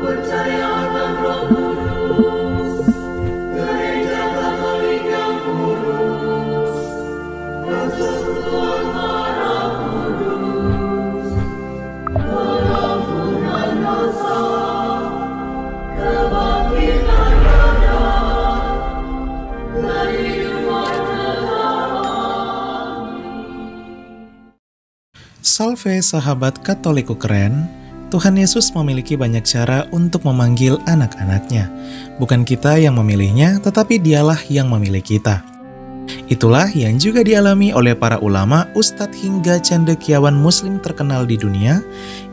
percaya akan Roh Kudus, Gereja Katolik yang kudus, persekutuan darah kudus, pengampunan dosa, kebangkitan badan, dan hidup kekal. Salve sahabat Katoliku keren, Tuhan Yesus memiliki banyak cara untuk memanggil anak-anaknya. Bukan kita yang memilihnya, tetapi dialah yang memilih kita. Itulah yang juga dialami oleh para ulama, ustadz hingga cendekiawan muslim terkenal di dunia,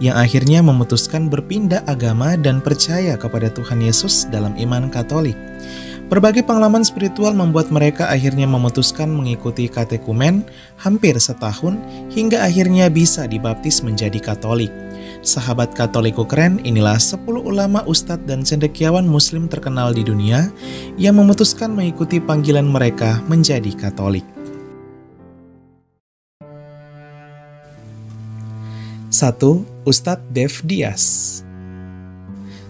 yang akhirnya memutuskan berpindah agama dan percaya kepada Tuhan Yesus dalam iman Katolik. Berbagai pengalaman spiritual membuat mereka akhirnya memutuskan mengikuti katekumen hampir setahun hingga akhirnya bisa dibaptis menjadi Katolik. Sahabat Katoliku keren, inilah 10 ulama, ustadz dan cendekiawan muslim terkenal di dunia yang memutuskan mengikuti panggilan mereka menjadi Katolik. 1. Ustadz Dave Diaz.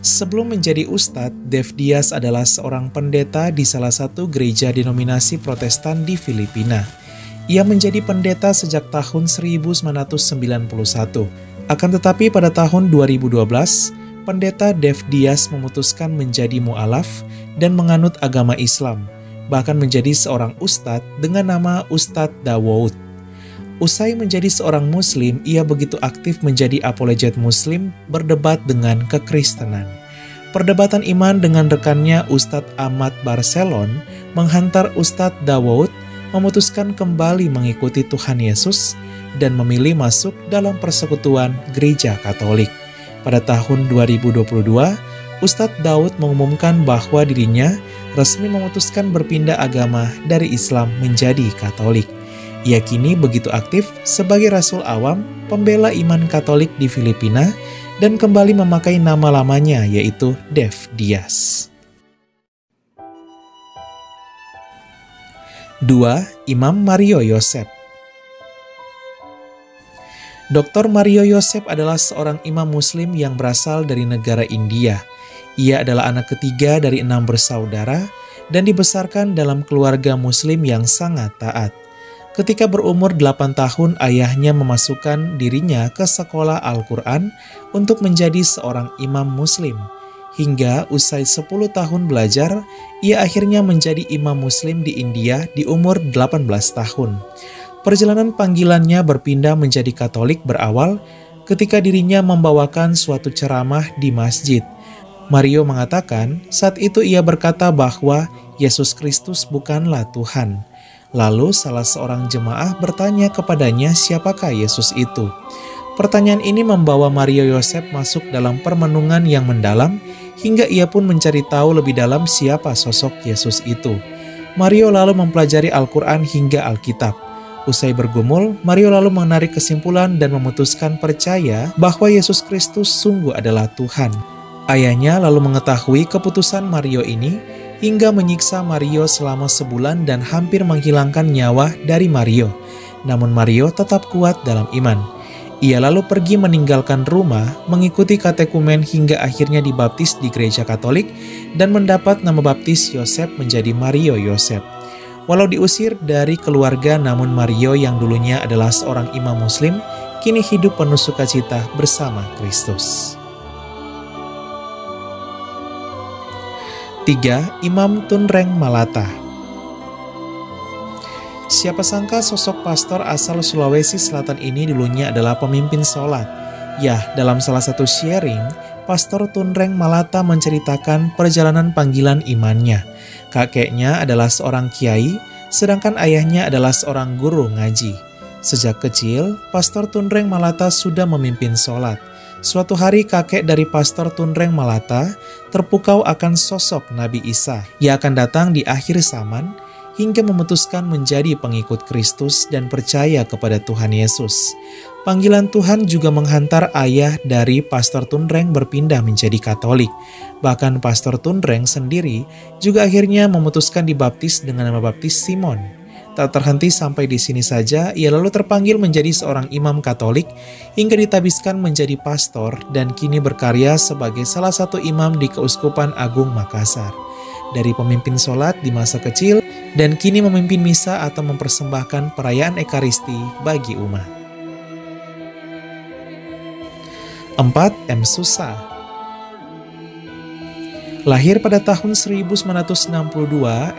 Sebelum menjadi ustadz, Dave Diaz adalah seorang pendeta di salah satu gereja denominasi Protestan di Filipina. Ia menjadi pendeta sejak tahun 1991. Akan tetapi pada tahun 2012, pendeta Dave Diaz memutuskan menjadi mu'alaf dan menganut agama Islam, bahkan menjadi seorang ustadz dengan nama Ustadz Dawood. Usai menjadi seorang muslim, ia begitu aktif menjadi apologet muslim berdebat dengan kekristenan. Perdebatan iman dengan rekannya Ustadz Ahmad Barcelon menghantar Ustadz Dawood memutuskan kembali mengikuti Tuhan Yesus dan memilih masuk dalam persekutuan Gereja Katolik. Pada tahun 2022, Ustadz Daud mengumumkan bahwa dirinya resmi memutuskan berpindah agama dari Islam menjadi Katolik. Ia kini begitu aktif sebagai rasul awam, pembela iman Katolik di Filipina, dan kembali memakai nama lamanya yaitu Dave Diaz. 2. Imam Mario Yosef. Dr. Mario Yosef adalah seorang imam muslim yang berasal dari negara India. Ia adalah anak ketiga dari 6 bersaudara dan dibesarkan dalam keluarga muslim yang sangat taat. Ketika berumur 8 tahun, ayahnya memasukkan dirinya ke sekolah Al-Quran untuk menjadi seorang imam muslim. Hingga usai 10 tahun belajar, ia akhirnya menjadi imam muslim di India di umur 18 tahun. Perjalanan panggilannya berpindah menjadi Katolik berawal ketika dirinya membawakan suatu ceramah di masjid. Mario mengatakan saat itu ia berkata bahwa Yesus Kristus bukanlah Tuhan. Lalu salah seorang jemaah bertanya kepadanya siapakah Yesus itu. Pertanyaan ini membawa Mario Yosef masuk dalam permenungan yang mendalam hingga ia pun mencari tahu lebih dalam siapa sosok Yesus itu. Mario lalu mempelajari Al-Quran hingga Alkitab. Usai bergumul, Mario lalu menarik kesimpulan dan memutuskan percaya bahwa Yesus Kristus sungguh adalah Tuhan. Ayahnya lalu mengetahui keputusan Mario ini hingga menyiksa Mario selama sebulan dan hampir menghilangkan nyawa dari Mario. Namun Mario tetap kuat dalam iman. Ia lalu pergi meninggalkan rumah, mengikuti katekumen hingga akhirnya dibaptis di gereja Katolik dan mendapat nama baptis Yosef menjadi Mario Yosef. Walau diusir dari keluarga, namun Mario yang dulunya adalah seorang imam muslim, kini hidup penuh sukacita bersama Kristus. 3. Imam Tunreng Malata. Siapa sangka sosok pastor asal Sulawesi Selatan ini dulunya adalah pemimpin sholat. Ya, dalam salah satu sharing, Pastor Tunreng Malata menceritakan perjalanan panggilan imannya. Kakeknya adalah seorang kiai, sedangkan ayahnya adalah seorang guru ngaji. Sejak kecil, Pastor Tunreng Malata sudah memimpin sholat. Suatu hari kakek dari Pastor Tunreng Malata terpukau akan sosok Nabi Isa yang akan datang di akhir zaman hingga memutuskan menjadi pengikut Kristus dan percaya kepada Tuhan Yesus. Panggilan Tuhan juga menghantar ayah dari Pastor Tunreng berpindah menjadi Katolik. Bahkan Pastor Tunreng sendiri juga akhirnya memutuskan dibaptis dengan nama baptis Simon. Tak terhenti sampai di sini saja, ia lalu terpanggil menjadi seorang imam Katolik hingga ditabiskan menjadi pastor dan kini berkarya sebagai salah satu imam di Keuskupan Agung Makassar. Dari pemimpin sholat di masa kecil dan kini memimpin misa atau mempersembahkan perayaan Ekaristi bagi umat. 4. M. Susa. Lahir pada tahun 1962,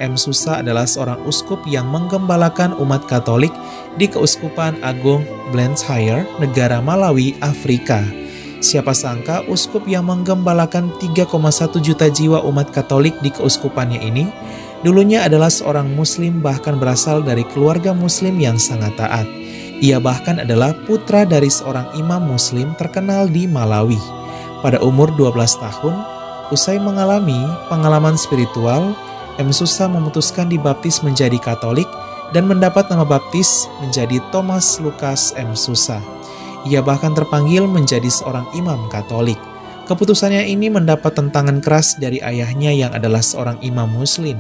M. Susa adalah seorang uskup yang menggembalakan umat Katolik di Keuskupan Agung Blantyre, negara Malawi, Afrika. Siapa sangka uskup yang menggembalakan 3,1 juta jiwa umat Katolik di keuskupannya ini dulunya adalah seorang muslim, bahkan berasal dari keluarga muslim yang sangat taat. Ia bahkan adalah putra dari seorang imam muslim terkenal di Malawi. Pada umur 12 tahun, usai mengalami pengalaman spiritual, M. Susa memutuskan dibaptis menjadi Katolik dan mendapat nama baptis menjadi Thomas Lucas M. Susa. Ia bahkan terpanggil menjadi seorang imam Katolik. Keputusannya ini mendapat tentangan keras dari ayahnya yang adalah seorang imam muslim.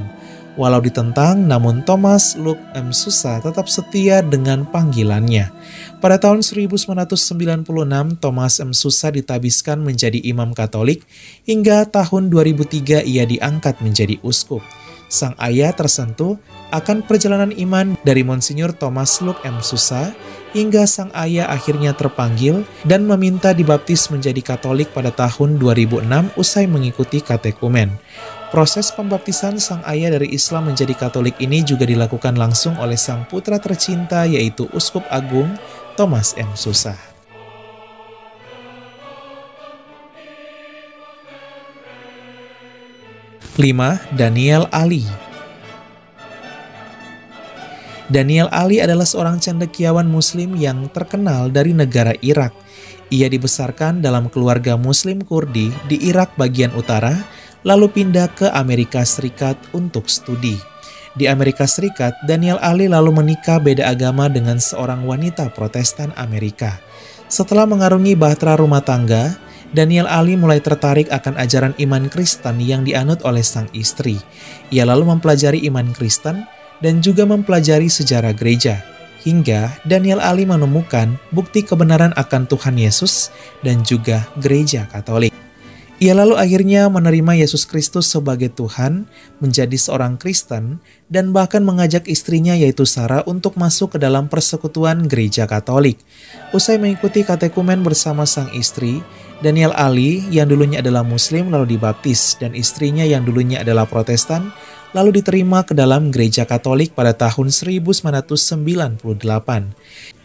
Walau ditentang, namun Thomas Luke M. Susa tetap setia dengan panggilannya. Pada tahun 1996, Thomas M. Susa ditabiskan menjadi imam Katolik, hingga tahun 2003 ia diangkat menjadi uskup. Sang ayah tersentuh akan perjalanan iman dari Monsinyur Thomas Luke M. Susa, hingga sang ayah akhirnya terpanggil dan meminta dibaptis menjadi Katolik pada tahun 2006 usai mengikuti katekumen. Proses pembaptisan sang ayah dari Islam menjadi Katolik ini juga dilakukan langsung oleh sang putra tercinta, yaitu Uskup Agung Thomas M. Susa. 5. Daniel Ali. Daniel Ali adalah seorang cendekiawan muslim yang terkenal dari negara Irak. Ia dibesarkan dalam keluarga muslim Kurdi di Irak bagian utara, lalu pindah ke Amerika Serikat untuk studi. Di Amerika Serikat, Daniel Ali lalu menikah beda agama dengan seorang wanita Protestan Amerika. Setelah mengarungi bahtera rumah tangga, Daniel Ali mulai tertarik akan ajaran iman Kristen yang dianut oleh sang istri. Ia lalu mempelajari iman Kristen dan juga mempelajari sejarah gereja, hingga Daniel Ali menemukan bukti kebenaran akan Tuhan Yesus dan juga gereja Katolik. Ia lalu akhirnya menerima Yesus Kristus sebagai Tuhan, menjadi seorang Kristen, dan bahkan mengajak istrinya yaitu Sarah untuk masuk ke dalam persekutuan gereja Katolik. Usai mengikuti katekumen bersama sang istri, Daniel Ali yang dulunya adalah Muslim lalu dibaptis, dan istrinya yang dulunya adalah Protestan lalu diterima ke dalam gereja Katolik pada tahun 1998.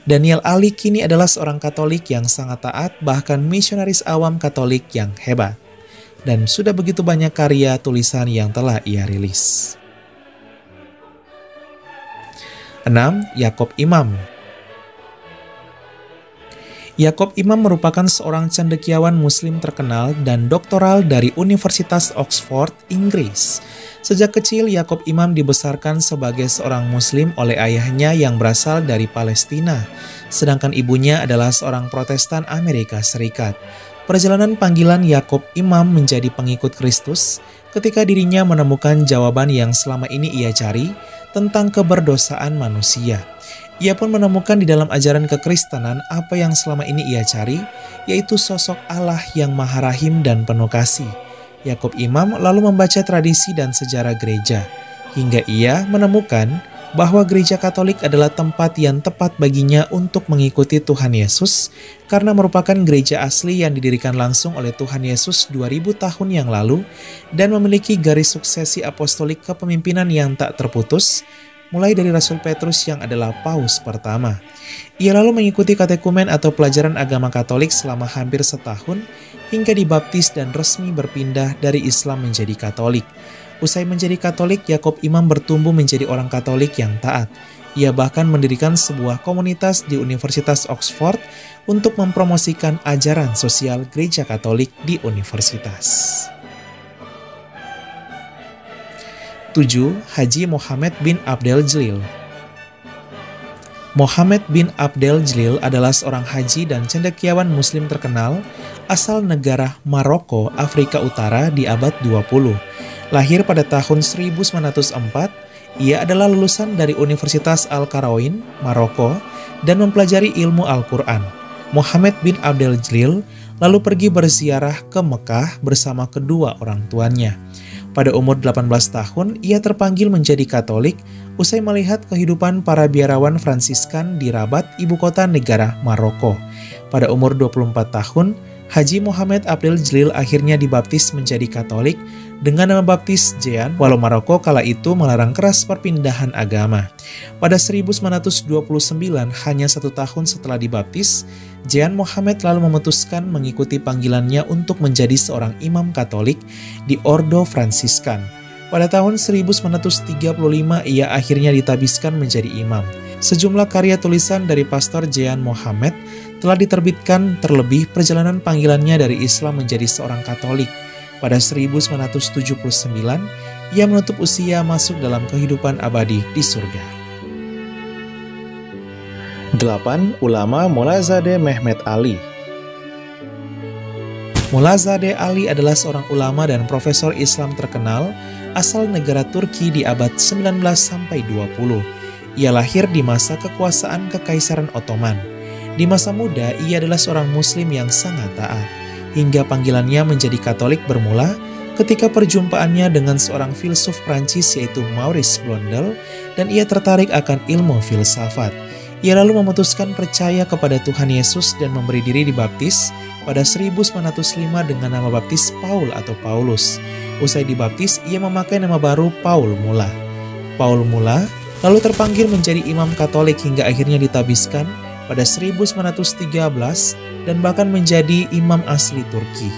Daniel Ali kini adalah seorang Katolik yang sangat taat, bahkan misionaris awam Katolik yang hebat. Dan sudah begitu banyak karya tulisan yang telah ia rilis. 6. Yakob Imam. Yakob Imam merupakan seorang cendekiawan muslim terkenal dan doktoral dari Universitas Oxford, Inggris. Sejak kecil, Yakob Imam dibesarkan sebagai seorang muslim oleh ayahnya yang berasal dari Palestina, sedangkan ibunya adalah seorang Protestan Amerika Serikat. Perjalanan panggilan Yakob Imam menjadi pengikut Kristus ketika dirinya menemukan jawaban yang selama ini ia cari tentang keberdosaan manusia. Ia pun menemukan di dalam ajaran kekristenan apa yang selama ini ia cari, yaitu sosok Allah yang Maha Rahim dan penuh kasih. Yakob Imam lalu membaca tradisi dan sejarah gereja, hingga ia menemukan bahwa gereja Katolik adalah tempat yang tepat baginya untuk mengikuti Tuhan Yesus, karena merupakan gereja asli yang didirikan langsung oleh Tuhan Yesus 2000 tahun yang lalu, dan memiliki garis suksesi apostolik kepemimpinan yang tak terputus, mulai dari Rasul Petrus yang adalah paus pertama. Ia lalu mengikuti katekumen atau pelajaran agama Katolik selama hampir setahun, hingga dibaptis dan resmi berpindah dari Islam menjadi Katolik. Usai menjadi Katolik, Yakob Imam bertumbuh menjadi orang Katolik yang taat. Ia bahkan mendirikan sebuah komunitas di Universitas Oxford untuk mempromosikan ajaran sosial gereja Katolik di universitas. 7. Haji Muhammad bin Abdel Jalil. Muhammad bin Abdel Jalil adalah seorang haji dan cendekiawan muslim terkenal asal negara Maroko, Afrika Utara di abad 20. Lahir pada tahun 1904, Ia adalah lulusan dari Universitas Al-Qarawin, Maroko, dan mempelajari ilmu Al-Quran. Muhammad bin Abdul Jalil lalu pergi berziarah ke Mekah bersama kedua orang tuanya. Pada umur 18 tahun, ia terpanggil menjadi Katolik usai melihat kehidupan para biarawan Fransiskan di Rabat, ibu kota negara Maroko. Pada umur 24 tahun, Haji Muhammad Abdul Jalil akhirnya dibaptis menjadi Katolik dengan nama baptis Jean, walau Maroko kala itu melarang keras perpindahan agama. Pada 1929, hanya 1 tahun setelah dibaptis, Jean Muhammad lalu memutuskan mengikuti panggilannya untuk menjadi seorang imam Katolik di Ordo Fransiskan. Pada tahun 1935, ia akhirnya ditabiskan menjadi imam. Sejumlah karya tulisan dari Pastor Jean Muhammad telah diterbitkan, terlebih perjalanan panggilannya dari Islam menjadi seorang Katolik. Pada 1979, ia menutup usia masuk dalam kehidupan abadi di surga. 8. Ulama Mollazadeh Mehmet Ali. Mollazadeh Ali adalah seorang ulama dan profesor Islam terkenal asal negara Turki di abad 19-20. Ia lahir di masa kekuasaan Kekaisaran Ottoman. Di masa muda, ia adalah seorang muslim yang sangat taat, hingga panggilannya menjadi Katolik bermula ketika perjumpaannya dengan seorang filsuf Prancis yaitu Maurice Blondel, dan ia tertarik akan ilmu filsafat. Ia lalu memutuskan percaya kepada Tuhan Yesus dan memberi diri dibaptis pada 1905 dengan nama baptis Paul atau Paulus. Usai dibaptis, ia memakai nama baru Paul Mula. Paul Mula lalu terpanggil menjadi imam Katolik hingga akhirnya ditabiskan pada 1913 dan bahkan menjadi imam asli Turki.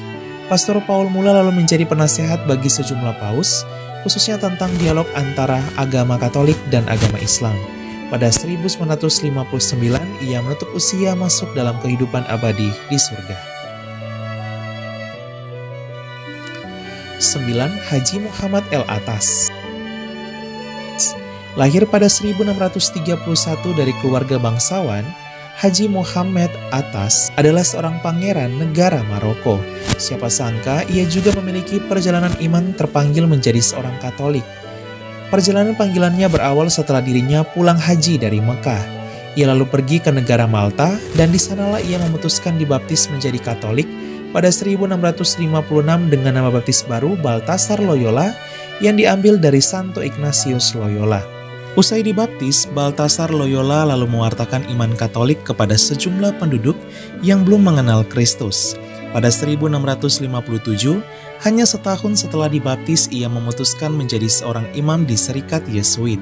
Pastor Paul Mula lalu menjadi penasehat bagi sejumlah paus, khususnya tentang dialog antara agama Katolik dan agama Islam. Pada 1959, ia menutup usia masuk dalam kehidupan abadi di surga. 9. Haji Muhammad El-Atas. Lahir pada 1631 dari keluarga bangsawan, Haji Muhammad Atas adalah seorang pangeran negara Maroko. Siapa sangka ia juga memiliki perjalanan iman terpanggil menjadi seorang Katolik. Perjalanan panggilannya berawal setelah dirinya pulang haji dari Mekah. Ia lalu pergi ke negara Malta dan di sanalah ia memutuskan dibaptis menjadi Katolik pada 1656 dengan nama baptis baru Baltasar Loyola yang diambil dari Santo Ignatius Loyola. Usai dibaptis, Baltasar Loyola lalu mewartakan iman Katolik kepada sejumlah penduduk yang belum mengenal Kristus. Pada 1657, hanya setahun setelah dibaptis, ia memutuskan menjadi seorang imam di Serikat Yesuit.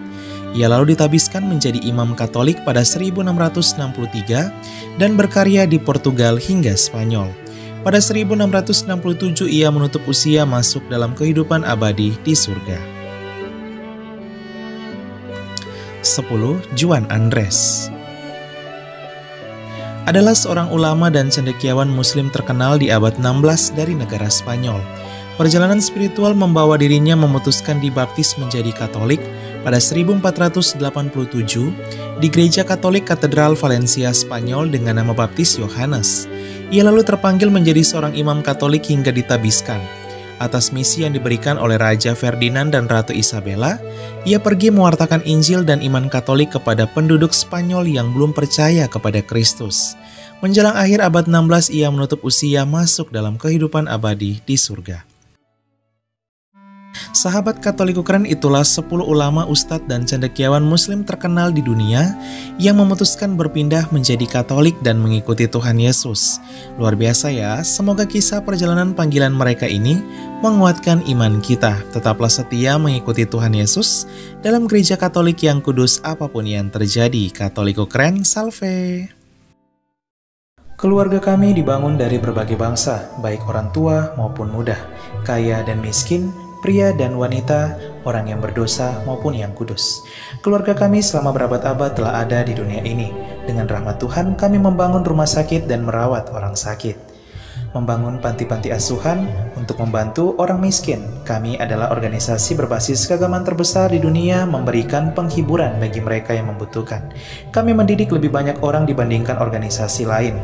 Ia lalu ditabiskan menjadi imam Katolik pada 1663 dan berkarya di Portugal hingga Spanyol. Pada 1667, ia menutup usia masuk dalam kehidupan abadi di surga. 10. Juan Andres adalah seorang ulama dan cendekiawan muslim terkenal di abad 16 dari negara Spanyol. Perjalanan spiritual membawa dirinya memutuskan dibaptis menjadi Katolik pada 1487 di Gereja Katolik Katedral Valencia, Spanyol dengan nama baptis Yohanes. Ia lalu terpanggil menjadi seorang imam Katolik hingga ditabiskan. Atas misi yang diberikan oleh Raja Ferdinand dan Ratu Isabella, ia pergi mewartakan Injil dan iman Katolik kepada penduduk Spanyol yang belum percaya kepada Kristus. Menjelang akhir abad 16, ia menutup usia masuk dalam kehidupan abadi di surga. Sahabat Katolik Keren, itulah 10 ulama, ustadz, dan cendekiawan muslim terkenal di dunia yang memutuskan berpindah menjadi Katolik dan mengikuti Tuhan Yesus. Luar biasa ya, semoga kisah perjalanan panggilan mereka ini menguatkan iman kita. Tetaplah setia mengikuti Tuhan Yesus dalam gereja Katolik yang kudus apapun yang terjadi. Katolik Keren, salve! Keluarga kami dibangun dari berbagai bangsa, baik orang tua maupun muda, kaya dan miskin, pria dan wanita, orang yang berdosa maupun yang kudus. Keluarga kami selama berabad-abad telah ada di dunia ini. Dengan rahmat Tuhan, kami membangun rumah sakit dan merawat orang sakit. Membangun panti-panti asuhan untuk membantu orang miskin. Kami adalah organisasi berbasis keagamaan terbesar di dunia, memberikan penghiburan bagi mereka yang membutuhkan. Kami mendidik lebih banyak orang dibandingkan organisasi lain.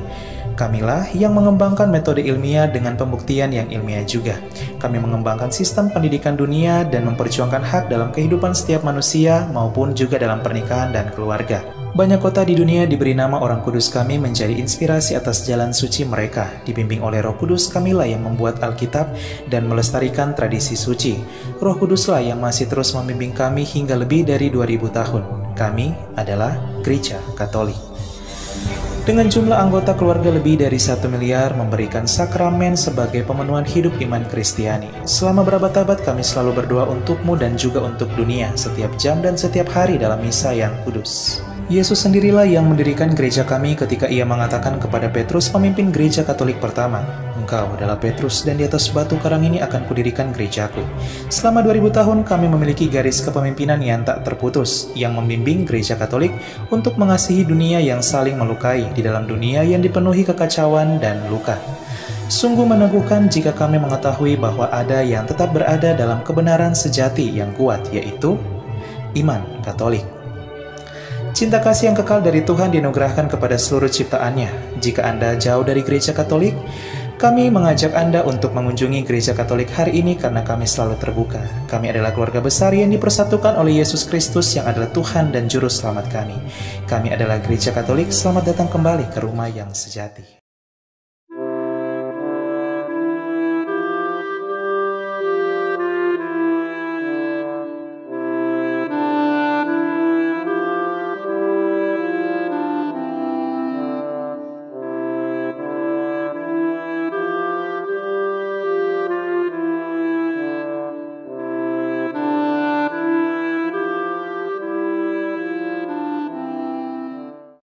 Kamilah yang mengembangkan metode ilmiah dengan pembuktian yang ilmiah juga. Kami mengembangkan sistem pendidikan dunia dan memperjuangkan hak dalam kehidupan setiap manusia maupun juga dalam pernikahan dan keluarga. Banyak kota di dunia diberi nama orang kudus kami menjadi inspirasi atas jalan suci mereka. Dibimbing oleh Roh Kudus, kamilah yang membuat Alkitab dan melestarikan tradisi suci. Roh Kuduslah yang masih terus membimbing kami hingga lebih dari 2000 tahun. Kami adalah Gereja Katolik. Dengan jumlah anggota keluarga lebih dari 1 miliar, memberikan sakramen sebagai pemenuhan hidup iman Kristiani. Selama berabad-abad kami selalu berdoa untukmu dan juga untuk dunia, setiap jam dan setiap hari dalam misa yang kudus. Yesus sendirilah yang mendirikan gereja kami ketika ia mengatakan kepada Petrus, pemimpin gereja Katolik pertama, "Engkau adalah Petrus dan di atas batu karang ini akan kudirikan gerejaku." Selama 2000 tahun kami memiliki garis kepemimpinan yang tak terputus, yang membimbing gereja Katolik untuk mengasihi dunia yang saling melukai di dalam dunia yang dipenuhi kekacauan dan luka. Sungguh meneguhkan jika kami mengetahui bahwa ada yang tetap berada dalam kebenaran sejati yang kuat, yaitu iman Katolik. Cinta kasih yang kekal dari Tuhan dianugerahkan kepada seluruh ciptaannya. Jika Anda jauh dari gereja Katolik, kami mengajak Anda untuk mengunjungi gereja Katolik hari ini karena kami selalu terbuka. Kami adalah keluarga besar yang dipersatukan oleh Yesus Kristus yang adalah Tuhan dan Juru Selamat kami. Kami adalah gereja Katolik, selamat datang kembali ke rumah yang sejati.